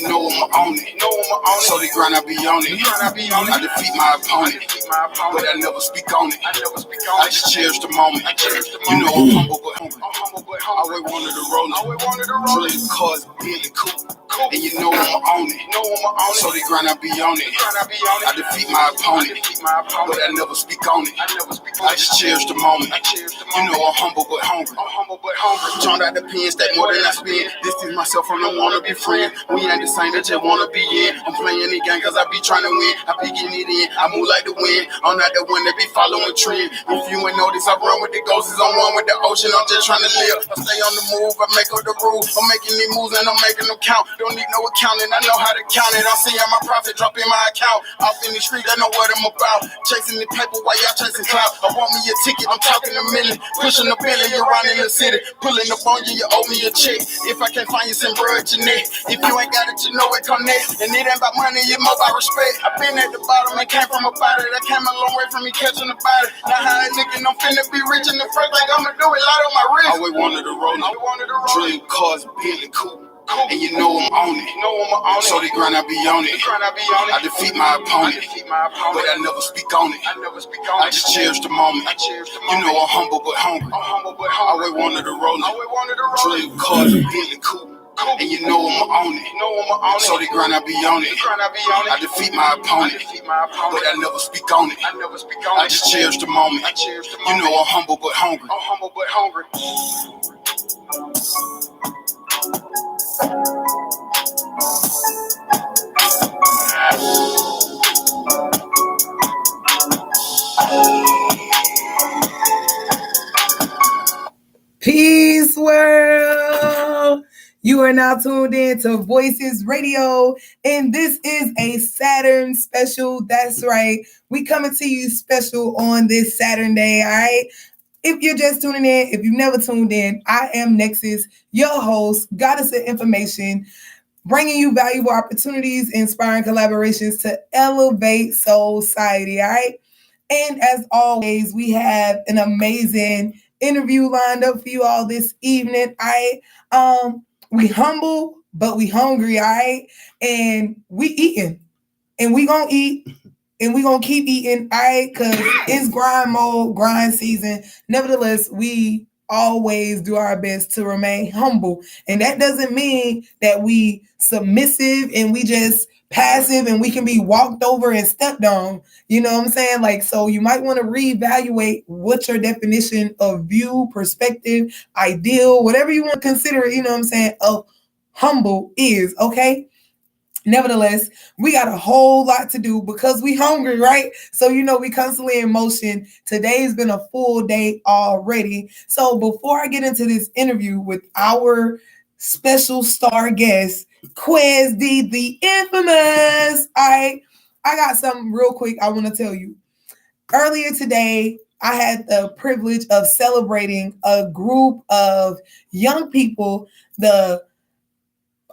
you know I'ma own it. So they grind, I be on it. I defeat my opponent, but I never speak on it. I just cherish the moment. You know I'm humble but hungry. Always wanted to roll it. Trillion cars, Billy Coupe. And you know I'ma own it. So they grind, I be on it. I defeat my opponent, but I never speak on it. I just cherish the moment. You know I'm humble but hungry. Turned out the pins that more than I spend. Distance myself from the wanna be friend. We ain't the same that you wanna be in. I'm playing the game cause I be trying to win. I be getting it in. I move like the wind. I'm not the one that be following trend. If you ain't notice, I run with the ghosts. I'm one with the ocean. I'm just trying to live. I stay on the move. I make up the rules. I'm making these moves and I'm making them count. Don't need no accounting. I know how to count it. I'm seeing my profit drop in my account. Off in the street, I know what I'm about. Chasing the paper while y'all chasing clout. I want me a ticket. I'm talking a million. Pushing the billion. You're running the city. Pulling up on you. You owe me a check. If I can't find you, send bro at your neck. If you ain't got it, you know it connect. And it ain't about money, it's more about respect. I been at the bottom and came from a body that came a long way from me catching the body. Now how I looking, I'm finna be rich in the first like I'ma do it light on my wrist. Always wanted to roll it. Trillion cars, Billy Coupe. And you know I'm on it. So they grind, I be on it. I defeat my opponent, but I never speak on it. I just cherish the moment. You know I'm humble but hungry. Always wanted to roll it. Trillion cars, Billy Coupe. And you know I'ma own it. So they grind, I be on it. I defeat my opponent, but I never speak on it. I just cherish the moment. You know I'm humble but hungry. Peace world. You are now tuned in to Voices Radio, and this is a Saturn special. That's right. We coming to you special on this Saturn day, all right? If you're just tuning in, if you've never tuned in, I am Nexus, your host, Goddess of Information, bringing you valuable opportunities, inspiring collaborations to elevate society, all right? And as always, we have an amazing interview lined up for you all this evening. We humble, but we hungry, all right? And we eating. And we gonna eat. And we gonna keep eating, all right? Because it's grind mode, grind season. Nevertheless, we always do our best to remain humble. And that doesn't mean that we submissive and we just passive and we can be walked over and stepped on. You know what I'm saying? Like, so you might want to reevaluate what your definition of view, perspective, ideal, whatever you want to consider it, you know what I'm saying, of humble is, okay? Nevertheless, we got a whole lot to do because we hungry, right? So, you know, we constantly in motion. Today's been a full day already. So before I get into this interview with our special star guest, Quez the infamous, I got something real quick I want to tell you. Earlier today, I had the privilege of celebrating a group of young people, the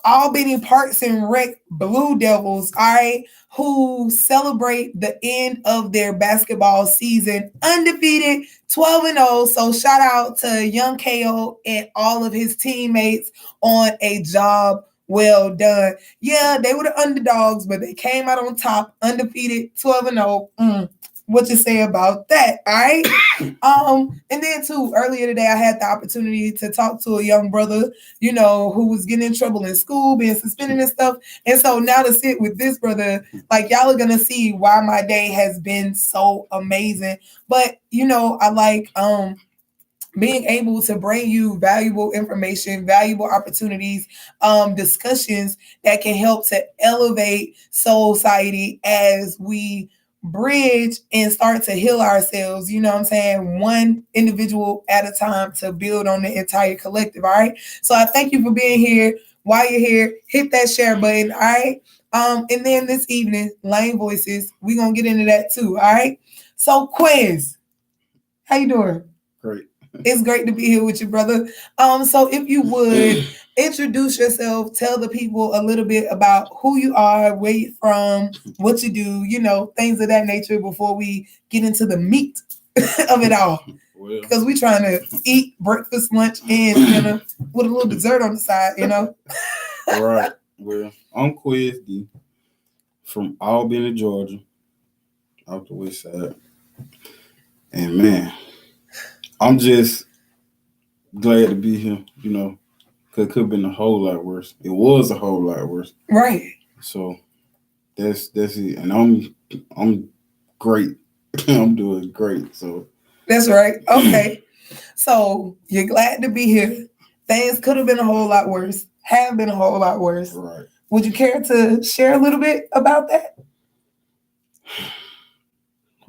Albany Parks and Rec Blue Devils, all right, who celebrate the end of their basketball season undefeated, 12-0. So shout out to young KO and all of his teammates on a job well done. Yeah, they were the underdogs, but they came out on top, undefeated, 12-0. What you say about that, all right? And then too, earlier today, I had the opportunity to talk to a young brother, you know, who was getting in trouble in school, being suspended and stuff. And so now to sit with this brother, like y'all are gonna see why my day has been so amazing. But you know, I like being able to bring you valuable information, valuable opportunities, discussions that can help to elevate society as we bridge and start to heal ourselves, you know what I'm saying, one individual at a time to build on the entire collective, all right? So I thank you for being here. While you're here, hit that share button, all right? And then this evening, Lane Voices, we're going to get into that too, all right? So Quez, how you doing? Great. It's great to be here with you, brother. So if you would introduce yourself, tell the people a little bit about who you are, where you're from, what you do, you know, things of that nature before we get into the meat of it all. Because we're trying to eat breakfast, lunch, and dinner with a little dessert on the side, you know. Right. Well, I'm Quez from Albany, Georgia, out the west side. And man, I'm just glad to be here, because it could have been a whole lot worse. It was a whole lot worse. Right. So that's it. And I'm great. I'm doing great. So That's right. Okay. So you're glad to be here. Things could have been a whole lot worse, have been a whole lot worse. right. Would you care to share a little bit about that?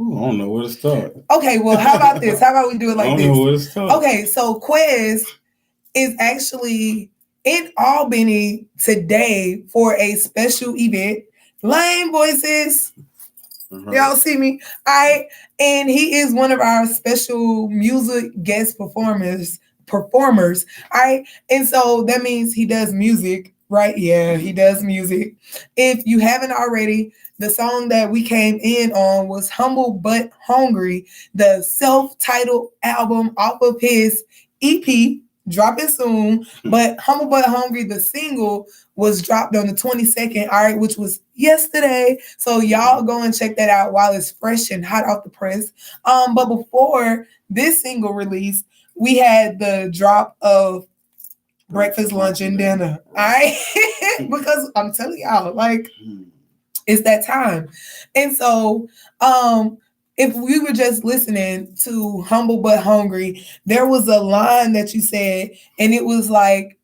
Ooh, I don't know where to start. Okay, well, how about this? How about we do it I like don't this? know where to start. Okay, so Quez is actually in Albany today for a special event. Lane Voices. Y'all see me? And he is one of our special music guest performers. All right. And so that means he does music, right? Yeah, he does music. If you haven't already, the song that we came in on was Humble But Hungry, the self-titled album off of his EP, dropping soon. But Humble But Hungry, the single, was dropped on the 22nd, all right, which was yesterday. So y'all go and check that out while it's fresh and hot off the press. But before this single release, we had the drop of breakfast, lunch, and dinner. All right. Because I'm telling y'all, like, it's that time. And so if we were just listening to Humble But Hungry, there was a line that you said, and it was like,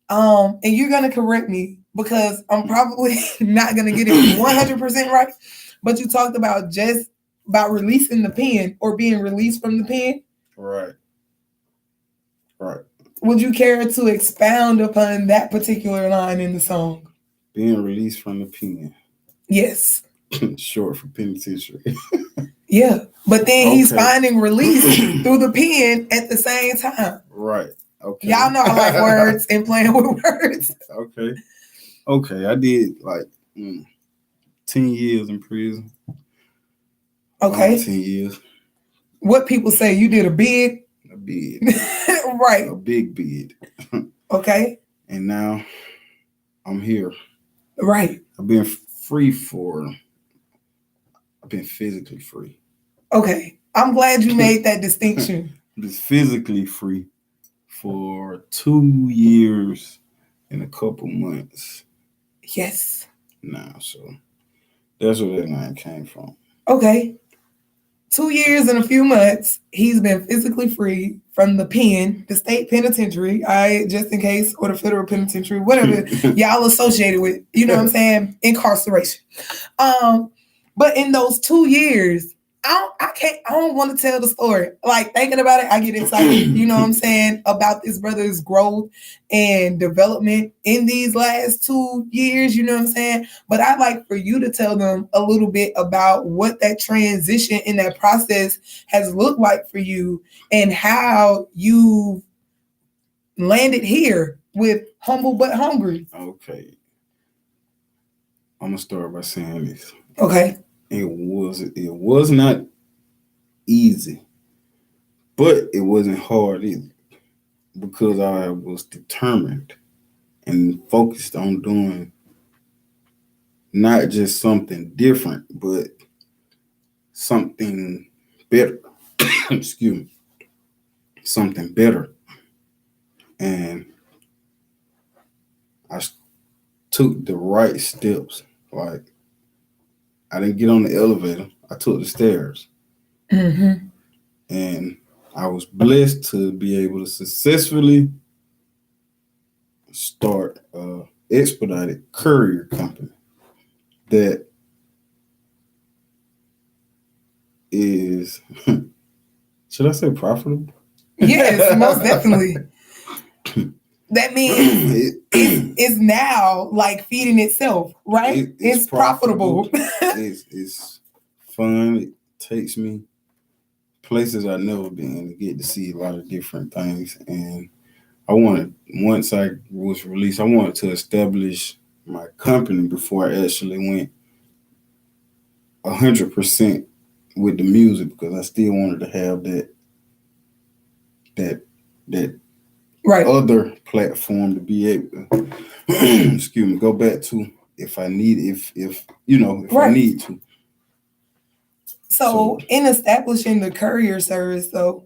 and you're gonna correct me because I'm probably not gonna get it 100% right. But you talked about just about releasing the pen or being released from the pen. Right. Right. Would you care to expound upon that particular line in the song? Being released from the pen. Yes. Short for penitentiary. Yeah. But then he's finding release through the pen at the same time. Right. Okay. Y'all know I like words and playing with words. Okay. I did like 10 years in prison. Okay. 10 years. What people say, you did a bid. Right. A big bid. Okay. And now I'm here. Right. I've been physically free. Okay. I'm glad you made that distinction. Just physically free for 2 years and a couple months. Yes. Now, so that's where that line came from. Okay. 2 years and a few months, he's been physically free from the pen, the state penitentiary, just in case, or the federal penitentiary, whatever y'all associated with, you know what I'm saying, incarceration. But in those 2 years, I don't want to tell the story. Like, thinking about it, I get excited, you know what I'm saying, about this brother's growth and development in these last 2 years, you know what I'm saying? But I'd like for you to tell them a little bit about what that transition in that process has looked like for you and how you landed here with Humble But Hungry. Okay. I'm going to start by saying this. Okay. It was not easy, but it wasn't hard either, because I was determined and focused on doing not just something different, but something better. Excuse me. Something better. And I took the right steps. Like, I didn't get on the elevator. I took the stairs. Mm-hmm. And I was blessed to be able to successfully start an expedited courier company that is, should I say profitable? Yes, most definitely. That means it's now like feeding itself, right? It's profitable. It's fun. It takes me places I've never been to get to see a lot of different things. And once I was released, I wanted to establish my company before I actually went 100% with the music, because I still wanted to have that other platform to be able to, excuse me, go back to if I need, if I need to. So in establishing the courier service, though,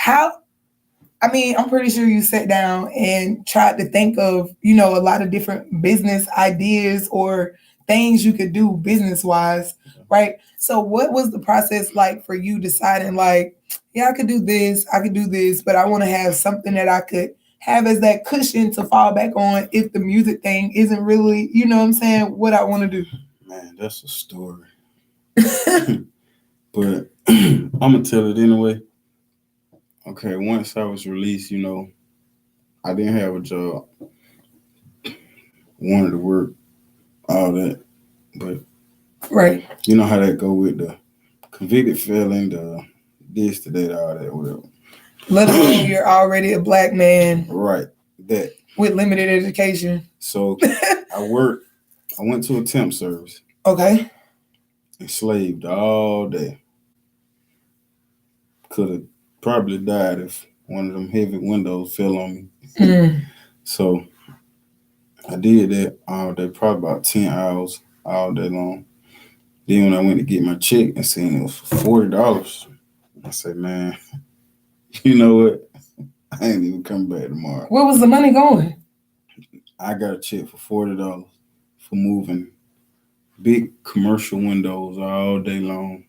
I'm pretty sure you sat down and tried to think of, a lot of different business ideas or things you could do business wise, right? So what was the process like for you deciding like, yeah, I could do this, but I want to have something that I could have as that cushion to fall back on if the music thing isn't really, what I want to do. Man, that's a story. But I'm gonna tell it anyway. Okay, once I was released, I didn't have a job. Wanted to work, all that. But right. You know how that go with the convicted felon, the this, the that, all that, whatever. Let alone you're already a black man. Right. That. With limited education. So I went to a temp service. Okay. Enslaved all day. Could have probably died if one of them heavy windows fell on me. So I did that all day, probably about 10 hours all day long. Then when I went to get my check and seen it was for $40, I said, man, you know what? I ain't even coming back tomorrow. Where was the money going? I got a check for $40 for moving big commercial windows all day long.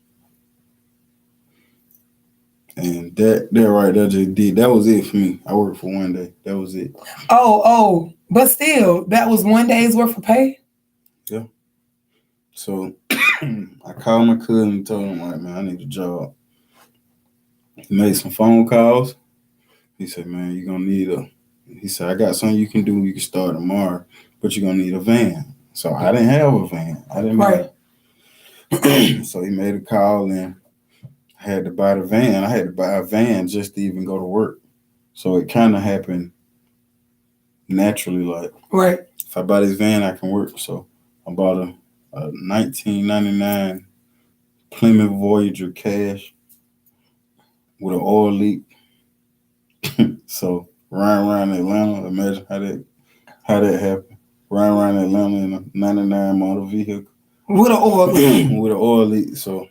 And that right there just did. That was it for me. I worked for one day. That was it. Oh, but still, that was one day's worth of pay? Yeah. So I called my cousin and told him, like, man, I need a job. He made some phone calls. He said, man, you're going to need he said, I got something you can do. You can start tomorrow, but you're going to need a van. So I didn't have a van. I didn't have. So he made a call and I had to buy the van. I had to buy a van just to even go to work. So it kind of happened naturally. Like, right. If I buy this van, I can work. So I bought a 1999 Plymouth Voyager cash with an oil leak. So riding around Atlanta, imagine how that happened. Riding around Atlanta in a 99 model vehicle. With an oil leak. With an oil leak. So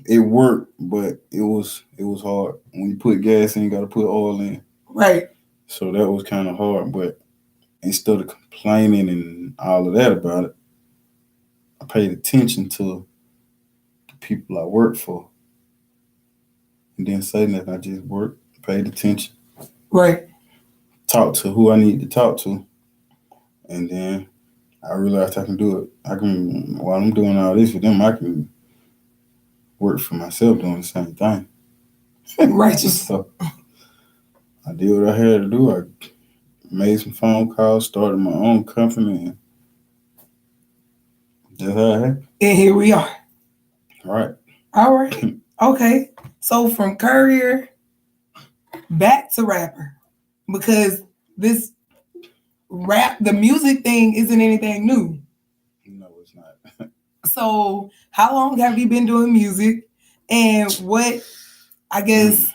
it worked, but it was hard. When you put gas in, you got to put oil in. Right. So that was kind of hard. But instead of complaining and all of that about it, I paid attention to the people I worked for. And didn't say nothing. I just worked, paid attention. Right. Talked to who I need to talk to. And then I realized I can do it. While I'm doing all this for them, I can work for myself doing the same thing. Right. So I did what I had to do. I made some phone calls, started my own company, and that's how it happened. And here we are. Right. All right. Okay. So from courier back to rapper, because this the music thing isn't anything new. No, it's not. So how long have you been doing music, and what, I guess,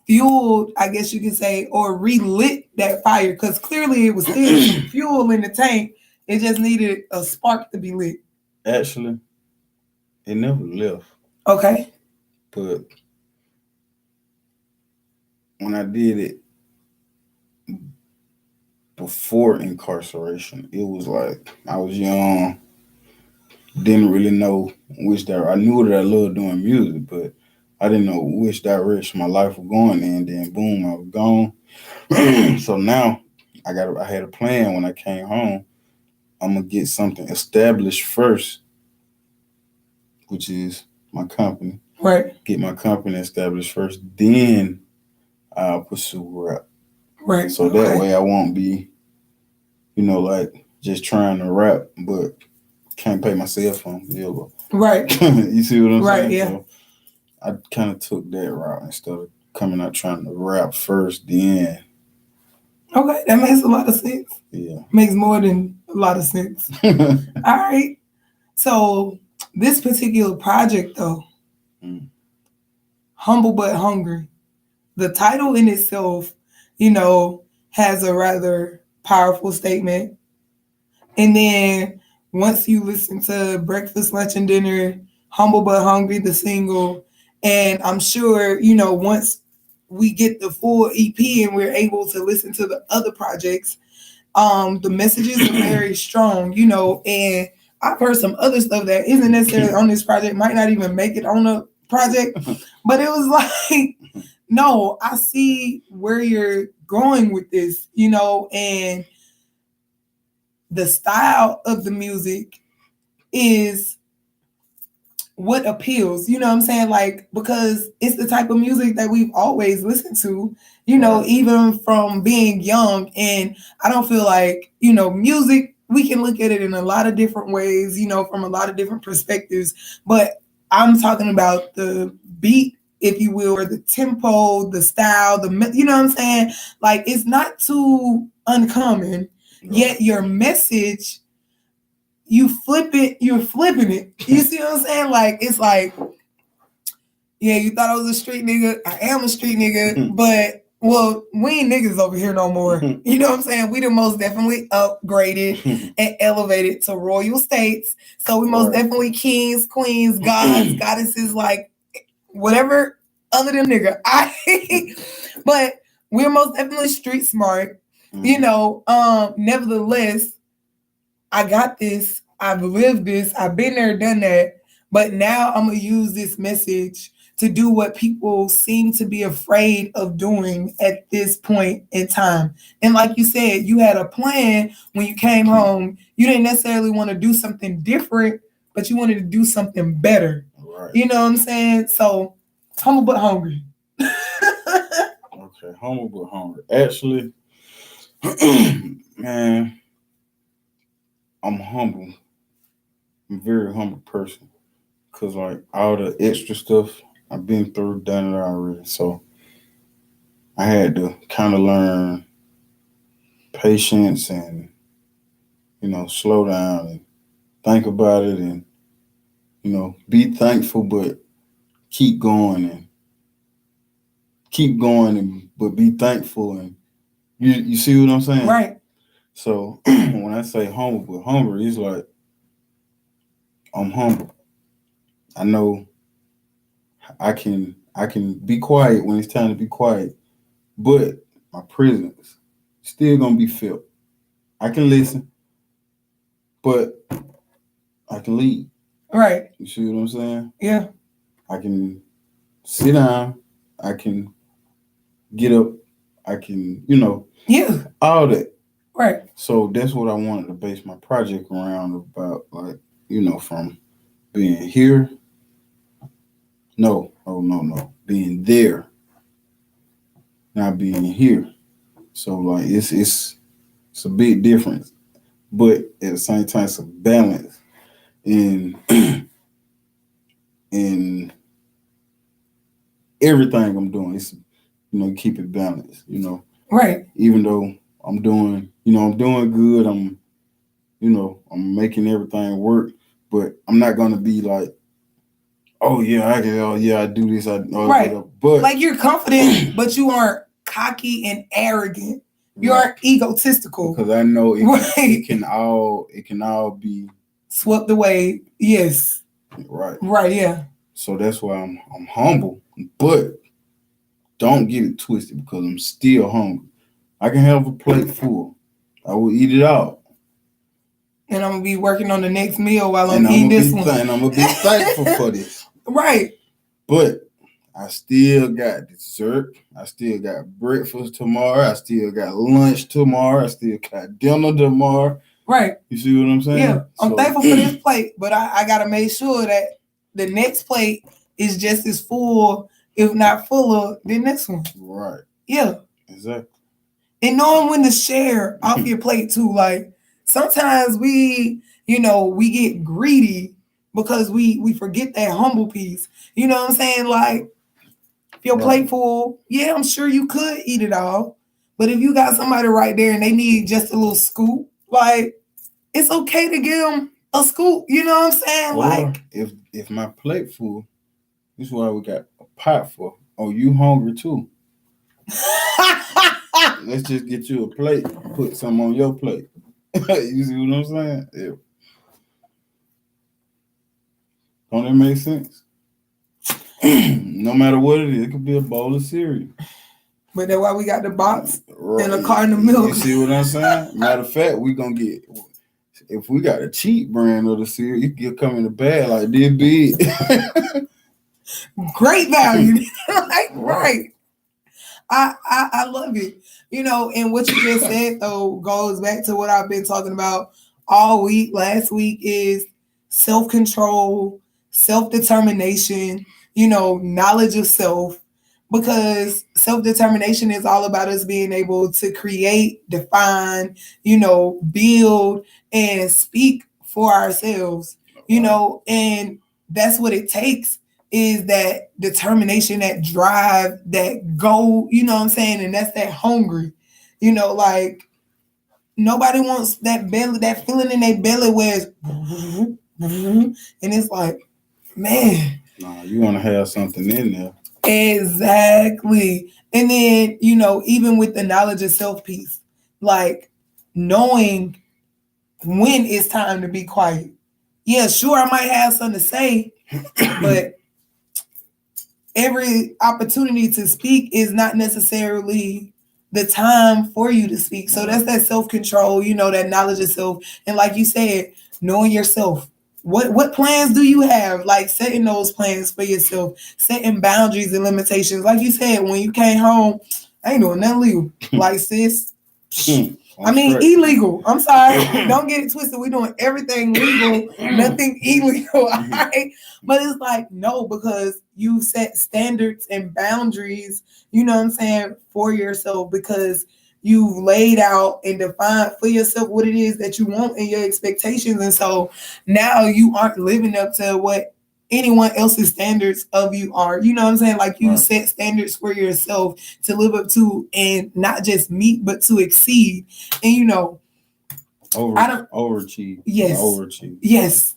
fueled, I guess you could say, or relit that fire? Because clearly it was still some fuel in the tank. It just needed a spark to be lit. Actually, it never left. Okay. But when I did it before incarceration, it was like I was young, didn't really know which direction. I knew that I loved doing music, but I didn't know which direction my life was going in. Then boom, I was gone. So now I had a plan when I came home. I'm gonna get something established first, which is my company. Right. Get my company established first, then I'll pursue rap. Right. So that way I won't be, like just trying to rap, but can't pay my cell phone bill. Right. You see what I'm saying? Right, yeah. So I kind of took that route instead of coming out trying to rap first, then. Okay, that makes a lot of sense. Yeah. Makes more than a lot of sense. All right. So this particular project, though, Humble But Hungry, the title in itself, has a rather powerful statement. And then once you listen to Breakfast, Lunch, and Dinner, Humble But Hungry, the single, and I'm sure, once we get the full EP and we're able to listen to the other projects, the messages are very strong, and I've heard some other stuff that isn't necessarily on this project, might not even make it on the project, but it was like, no, I see where you're going with this, and the style of the music is what appeals, you know what I'm saying? Like, because it's the type of music that we've always listened to, even from being young. And I don't feel like, music, we can look at it in a lot of different ways, from a lot of different perspectives. But I'm talking about the beat, if you will, or the tempo, the style, you know what I'm saying? Like, it's not too uncommon, yet your message, you're flipping it. You see what I'm saying? Like, it's like, yeah, you thought I was a street nigga. I am a street nigga, but, well, we ain't niggas over here no more. You know what I'm saying? We the most definitely upgraded and elevated to royal states. So we most definitely kings, queens, gods, goddesses, like, whatever other than nigga. But we're most definitely street smart. Nevertheless, I got this. I've lived this. I've been there, done that. But now I'm going to use this message to do what people seem to be afraid of doing at this point in time. And like you said, you had a plan when you came home. You didn't necessarily want to do something different, but you wanted to do something better. Right. You know what I'm saying? So, humble but hungry. Okay, humble but hungry. Actually, man, I'm humble. I'm a very humble person. Because, like, all the extra stuff I've been through, done it already. So, I had to kind of learn patience and, slow down and think about it and, be thankful, but keep going but be thankful. And you see what I'm saying? Right. So, when I say humble but hungry, it's like, I'm humble. I know I can be quiet when it's time to be quiet, but my presence still gonna be felt. I can listen, but I can lead. Right. You see what I'm saying? Yeah. I can sit down. I can get up. I can, Yeah. all that. Right. So that's what I wanted to base my project around, about, like, from being here. No, being there, not being here. So, like, it's a big difference, but at the same time, it's a balance in in everything I'm doing. It's, keep it balanced. Right. Even though I'm doing good. I'm making everything work, but I'm not gonna be like, oh yeah, I do this. Right. But like, you're confident, but you aren't cocky and arrogant. You aren't egotistical. Because I know it can all be swept away. Yes. Right. Right. Yeah. So that's why I'm humble, but don't get it twisted, because I'm still hungry. I can have a plate full. I will eat it all. And I'm gonna be working on the next meal while I'm eating this one. And I'm gonna be thankful for this. Right. But I still got dessert. I still got breakfast tomorrow. I still got lunch tomorrow. I still got dinner tomorrow. Right. You see what I'm saying? Yeah. I'm thankful for this plate, but I gotta make sure that the next plate is just as full, if not fuller, than this one. Right. Yeah. Exactly. And knowing when to share off your plate too. Like, sometimes we get greedy because we forget that humble piece. You know what I'm saying? Like, if your plate full, yeah, I'm sure you could eat it all. But if you got somebody right there and they need just a little scoop, like, it's okay to give them a scoop. You know what I'm saying? Or, like, if my plate full, this is why we got a pot for. Oh, you hungry too? Let's just get you a plate, put some on your plate. You see what I'm saying? Yeah. Don't that make sense? No matter what it could be a bowl of cereal. But that's why we got the box and a carton of milk. You see what I'm saying? Matter of fact, we gonna get, if we got a cheap brand of the cereal, it can come in a bag like this big. Great value. Like, right. I love it. You know, and what you just said though goes back to what I've been talking about all week, last week, is self-control, self-determination, you know, knowledge of self. Because self-determination is all about us being able to create, define, you know, build and speak for ourselves, you know, and that's what it takes, is that determination, that drive, that goal, you know what I'm saying? And that's that hungry, you know, like nobody wants that belly, that feeling in their belly where it's, and it's like, man. Nah, you want to have something in there. Exactly. And then, you know, even with the knowledge of self piece, like knowing when it's time to be quiet. Yeah, sure, I might have something to say, but every opportunity to speak is not necessarily the time for you to speak. So that's that self-control, you know, that knowledge of self. And like you said, knowing yourself. What plans do you have? Like setting those plans for yourself, setting boundaries and limitations. Like you said, when you came home, I ain't doing nothing legal. Like, sis, I mean, illegal. I'm sorry. Don't get it twisted. We're doing everything legal, nothing illegal. All right? But it's like, no, because you set standards and boundaries, you know what I'm saying, for yourself, because you've laid out and defined for yourself what it is that you want and your expectations. And so now you aren't living up to what anyone else's standards of you are. You know what I'm saying? Like you set standards for yourself to live up to, and not just meet, but to exceed. And you know, overachieve. Yes. Overachieve. Yes.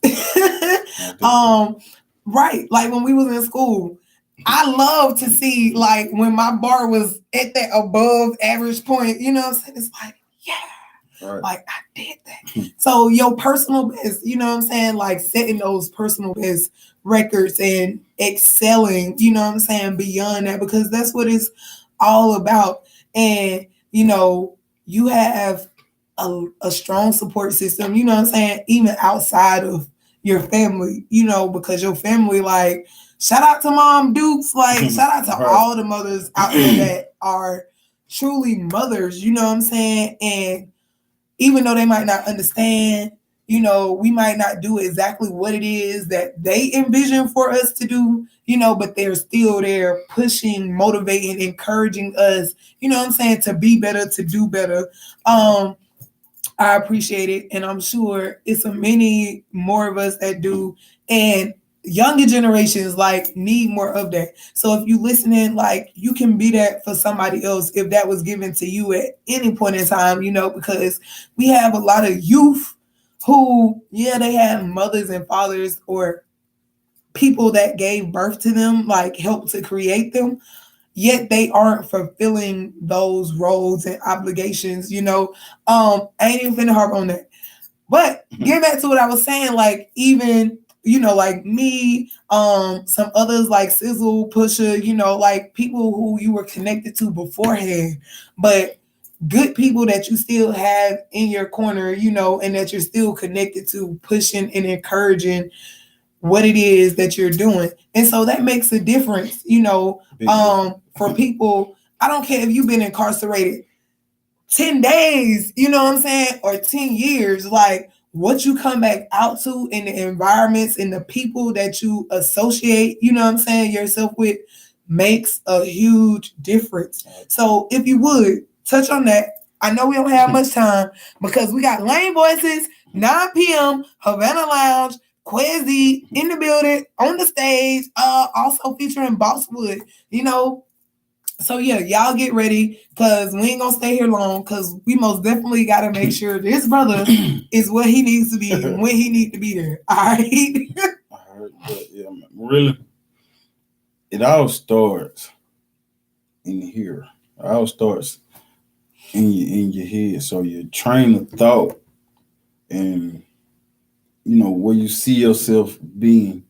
Right. Like when we was in school, I love to see like when my bar was at that above average point, you know what I'm saying? It's like, yeah, like I did that. So your personal best, you know what I'm saying? Like setting those personal best records and excelling, you know what I'm saying, beyond that, because that's what it's all about. And, you know, you have a strong support system, you know what I'm saying, even outside of your family, you know, because your family, like, shout out to Mom Dukes, like, shout out to all the mothers out there that are truly mothers, you know what I'm saying? And even though they might not understand, you know, we might not do exactly what it is that they envision for us to do, you know, but they're still there pushing, motivating, encouraging us, you know what I'm saying, to be better, to do better. I appreciate it. And I'm sure it's many more of us that do. And younger generations like need more of that. So if you listening, like you can be that for somebody else if that was given to you at any point in time, you know, because we have a lot of youth who, yeah, they have mothers and fathers or people that gave birth to them, like helped to create them. Yet they aren't fulfilling those roles and obligations, you know. I ain't even finna harp on that. But getting back to what I was saying, like even, you know, like me, some others like Sizzle, Pusha, you know, like people who you were connected to beforehand, but good people that you still have in your corner, you know, and that you're still connected to, pushing and encouraging what it is that you're doing. And so that makes a difference, you know, for people. I don't care if you've been incarcerated 10 days, you know what I'm saying, or 10 years, like what you come back out to in the environments and the people that you associate, you know what I'm saying, yourself with makes a huge difference. So if you would touch on that. I know we don't have much time because we got Lane Voices, 9 p.m., Havana Lounge, Quez in the building, on the stage, also featuring Bosswood, you know. So yeah, y'all get ready because we ain't gonna stay here long because we most definitely gotta make sure this brother is where he needs to be and when he needs to be there. All right. I heard that, yeah, really. It all starts in here. It all starts in your head. So your train of thought and where you see yourself being,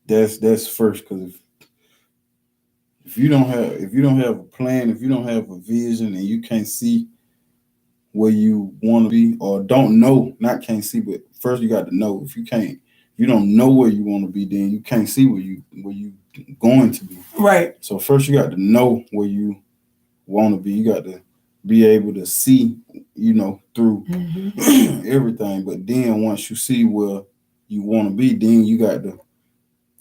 that's first. Because if you don't have a plan, if you don't have a vision, and you can't see where you want to be, or don't know, not can't see, but first you got to know. If you don't know where you want to be, then you can't see where you going to be. Right. So first you got to know where you want to be. You got to be able to see, through everything. But then once you see where you want to be, then you got to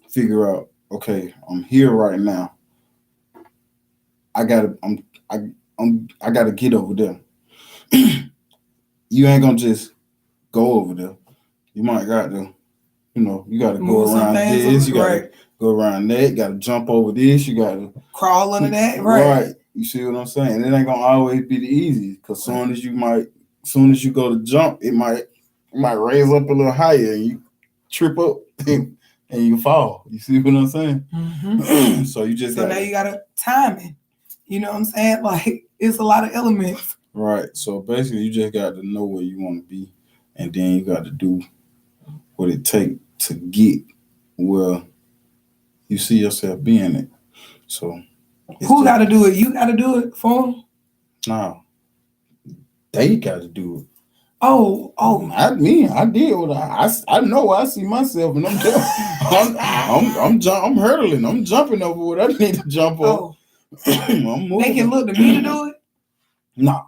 figure out, okay, I'm here right now. I gotta get over there. You ain't gonna just go over there. You might got to, you got to go around this. You got to go around that. You got to jump over this. You got to crawl under that. Right. You see what I'm saying? It ain't gonna always be the easiest. Cause soon as you go to jump, it might raise up a little higher, and you trip up and you fall. You see what I'm saying? Mm-hmm. So you just now you got to time it. You know what I'm saying? Like, it's a lot of elements. Right. So basically, you just got to know where you want to be, and then you got to do what it takes to get where you see yourself being it. So who got to do it? You got to do it for them? No. They got to do it. Oh. Not me. I did what I know. I see myself, and I'm hurdling. I'm jumping over what I need to jump over. I'm moving. They can look to me to do it? No.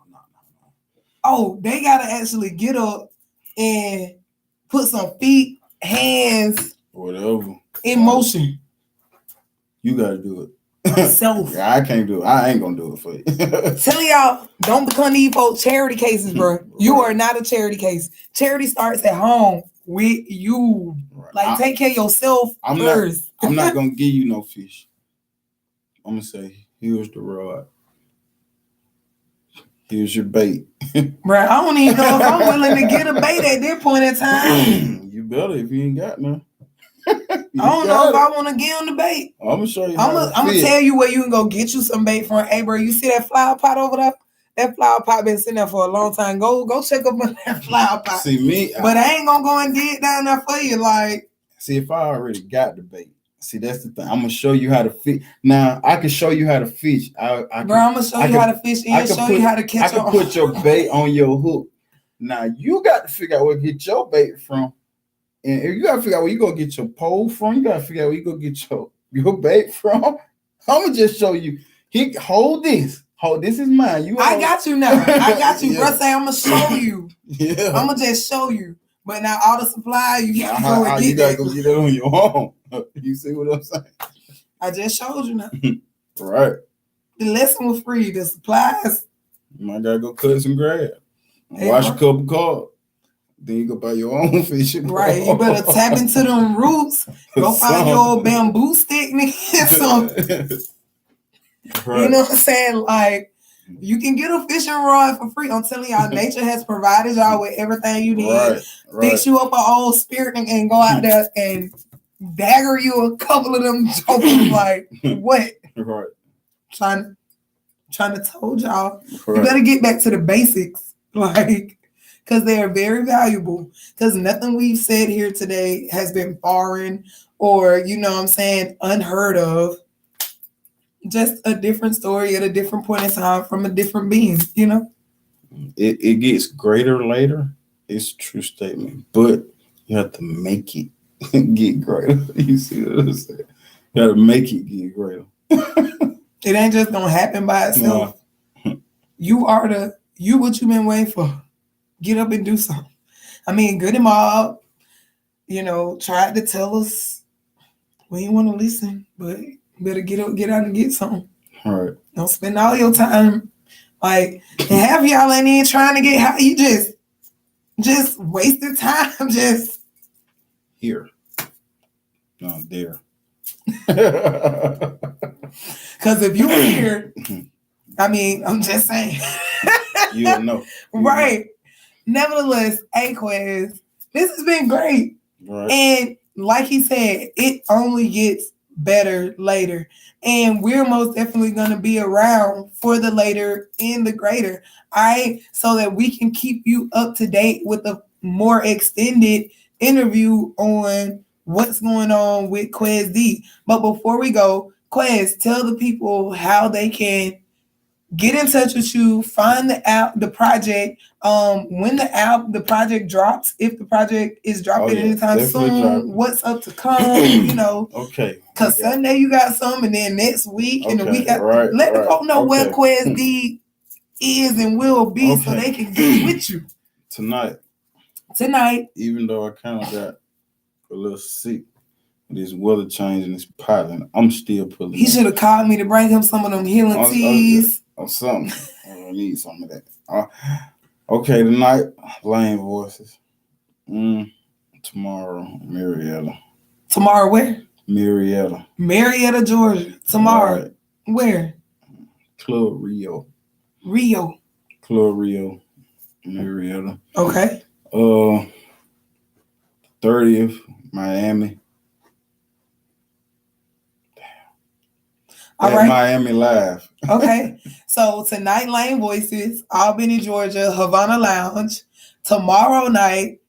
Oh, they got to actually get up and put some feet, hands, whatever in motion. You got to do it. Self. Yeah, I can't do it. I ain't gonna do it for you. Tell y'all, don't become these folks charity cases, bro. You are not a charity case. Charity starts at home with you. Right. Like, take care of yourself first. I'm not gonna give you no fish. I'm gonna say, here's the rod. Here's your bait. Bro, I don't even know if I'm willing to get a bait at this point in time. You better if you ain't got none. I don't know if I want to get on the bait. I'm gonna show you. I'm gonna tell you where you can go get you some bait from. Hey, bro, you see that flower pot over there? That flower pot been sitting there for a long time. Go check up on that flower pot. See me, but I ain't gonna go and dig down there for you. Like, see, if I already got the bait, see, that's the thing. I'm gonna show you how to fish. Now I can show you how to fish. I'm gonna show you how to fish and show you how to catch. I can put your bait on your hook. Now you got to figure out where to get your bait from. And if you gotta figure out where you gonna get your pole from, you gotta figure out where you gonna get your bait from. I'm gonna just show you. Hold this. This is mine. I got you now. I got you, bro. Say I'm gonna show you. Yeah. I'm gonna just show you. But now all the supply you gotta go and get. You gotta go get it on your own. You see what I'm saying? I just showed you now. Right. The lesson was free. The supplies. You might gotta go cut some grass. Wash a couple cars. Then you go buy your own fishing pole. Right, you better tap into them roots. Go find your old bamboo stick, nigga. Right. You know what I'm saying? Like, you can get a fishing rod for free. I'm telling y'all, nature has provided y'all with everything you need. Right. Fix you up an old spirit and go out there and dagger you a couple of them jokers. Like, what? Right. Trying to told y'all. Right. You better get back to the basics. Like, because they are very valuable. Because nothing we've said here today has been foreign or, you know what I'm saying, unheard of. Just a different story at a different point in time from a different being, you know? It gets greater later. It's a true statement. But you have to make it get greater. You see what I'm saying? You got to make it get greater. It ain't just going to happen by itself. No. You what you've been waiting for. Get up and do something. I mean, good and mob, tried to tell us we didn't want to listen, but you better get out and get something. All right. Don't spend all your time and half y'all ain't even trying to get high. You just wasted time. Just here. No, there. Because if you were here, I mean, I'm just saying. You don't know. Right. Nevertheless, Quez, this has been great. Right. And like he said, it only gets better later. And we're most definitely going to be around for the later and the greater. All right. So that we can keep you up to date with a more extended interview on what's going on with Quez D. But before we go, Quez, tell the people how they can get in touch with you, find the project, when the project drops, if the project is dropping anytime soon, what's up to come, Okay. Because Sunday you got some, and then next week and the week after. Let the folk know where Quez D is and will be so they can get with you. Tonight. Even though I kind of got a little sick, this weather changing, this pollen, I'm still pulling. He should have called me to bring him some of them healing teas. Or something. I need some of that. Okay, tonight, Lane Voices. Tomorrow, Marietta. Tomorrow where? Marietta, Georgia. Tomorrow. Right. Where? Club Rio. Club Rio, Marietta. Okay. 30th, Miami. All right. Miami Live. Okay. So tonight, Lane Voices, Albany, Georgia, Havana Lounge. Tomorrow night,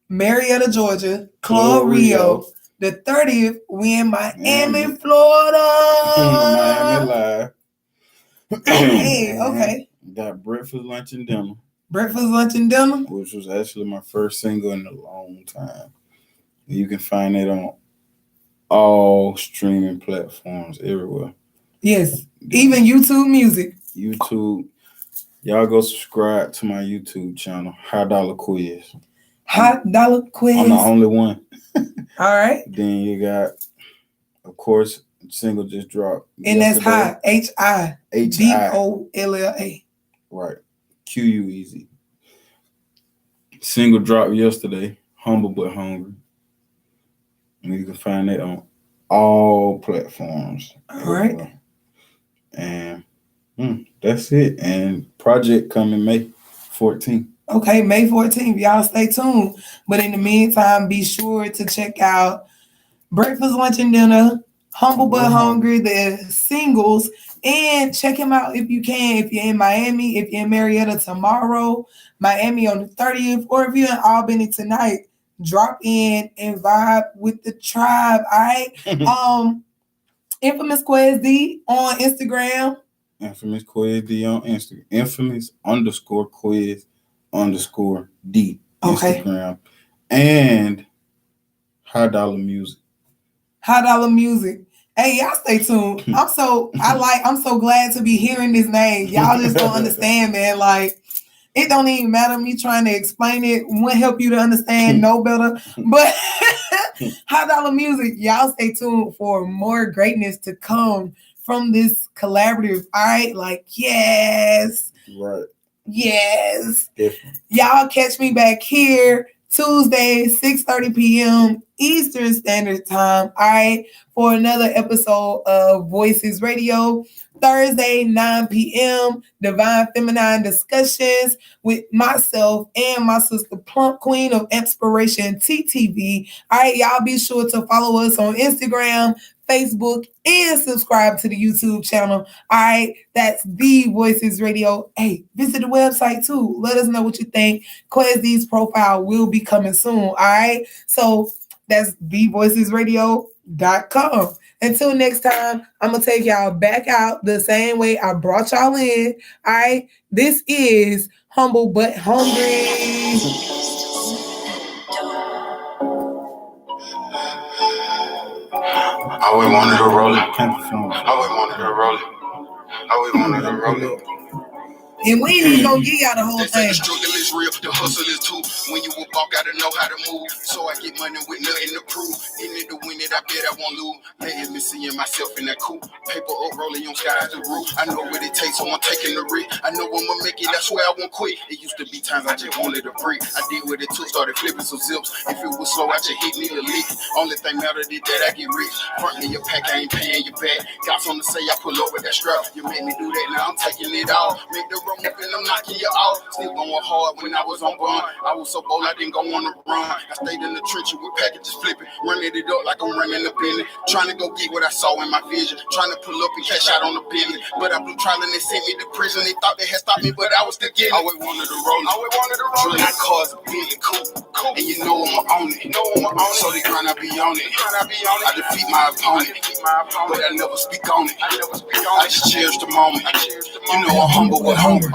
Marietta, Georgia, Club Rio. The 30th, we in Miami, Florida. Miami Live. Okay. Got breakfast, lunch, and dinner. Which was actually my first single in a long time. You can find it on all streaming platforms everywhere. Yes. Even YouTube Music. Y'all go subscribe to my YouTube channel, $1 Quez. $1 Quez. I'm the only one. All right. Then you got, of course, single just dropped. And yesterday. that's HIDOLLA. Right. QUEZ. Single dropped yesterday, Humble But Hungry. And you can find it on all platforms. All right. And that's it. And project coming May 14th. Okay, May 14th. Y'all stay tuned. But in the meantime, be sure to check out Breakfast, Lunch, and Dinner, Humble But Hungry, the singles, and check him out if you can. If you're in Miami, if you're in Marietta tomorrow, Miami on the 30th, or if you're in Albany tonight, drop in and vibe with the tribe. All right. Infamous Quez D on Instagram. Infamous Quez D on Instagram. Infamous_Quez_D Instagram. And $1 Music. $1 Music. Hey, y'all stay tuned. I'm so glad to be hearing this name. Y'all just don't understand, man. Like, it don't even matter me trying to explain it. Won't help you to understand no better. But $1 Music, y'all stay tuned for more greatness to come from this collaborative. All right, like, yes. Right. Yes. Definitely. Y'all catch me back here Tuesday, 6:30 p.m. Eastern Standard Time. All right, for another episode of V.O.I.C.E.S Radio. Thursday, 9 p.m. Divine Feminine Discussions with myself and my sister Plump Queen of Inspiration TTV. All right, y'all be sure to follow us on Instagram, Facebook, and subscribe to the YouTube channel. All right, that's the V.O.I.C.E.S Radio. Hey, visit the website too. Let us know what you think. Quez D's profile will be coming soon. All right, so that's VOICESradio.com. Until next time, I'm going to take y'all back out the same way I brought y'all in. All right, this is Humble But Hungry. I always wanted to roll it. And we ain't even gonna give y'all the whole thing. The struggle is real, the hustle is too. When you a walk, gotta know how to move. So I get money with nothing to prove. In it to win it, I bet I won't lose. Letting me seeing myself in that coupe. Paper up, rolling on skies the roof. I know what it takes, so I'm taking the risk. I know I'ma make it, that's why I won't quit. It used to be times I just wanted to break. I did what it took, started flipping some zips. If it was slow, I just hit me a lick. Only thing mattered is that I get rich. Front me your pack, I ain't paying you back. Got something to say, I pull up with that strap. You made me do that, now I'm taking it all. Make the from up and I'm knocking you out. Still going hard when I was on bond. I was so bold I didn't go on the run. I stayed in the trenches with packages flipping, running it up like I'm running a Bentley. Trying to go get what I saw in my vision. Trying to pull up and cash out on the Bentley. But I blew trial and they sent me to prison. They thought they had stopped me, but I was still getting. Always wanted to roll. Always wanted to roll. Drilling cars, Bentley, cool. And you know I'ma own it. So they grind, I be on it. I defeat my opponent, but I never speak on it. I just cherish the moment. You know I'm humble but hungry.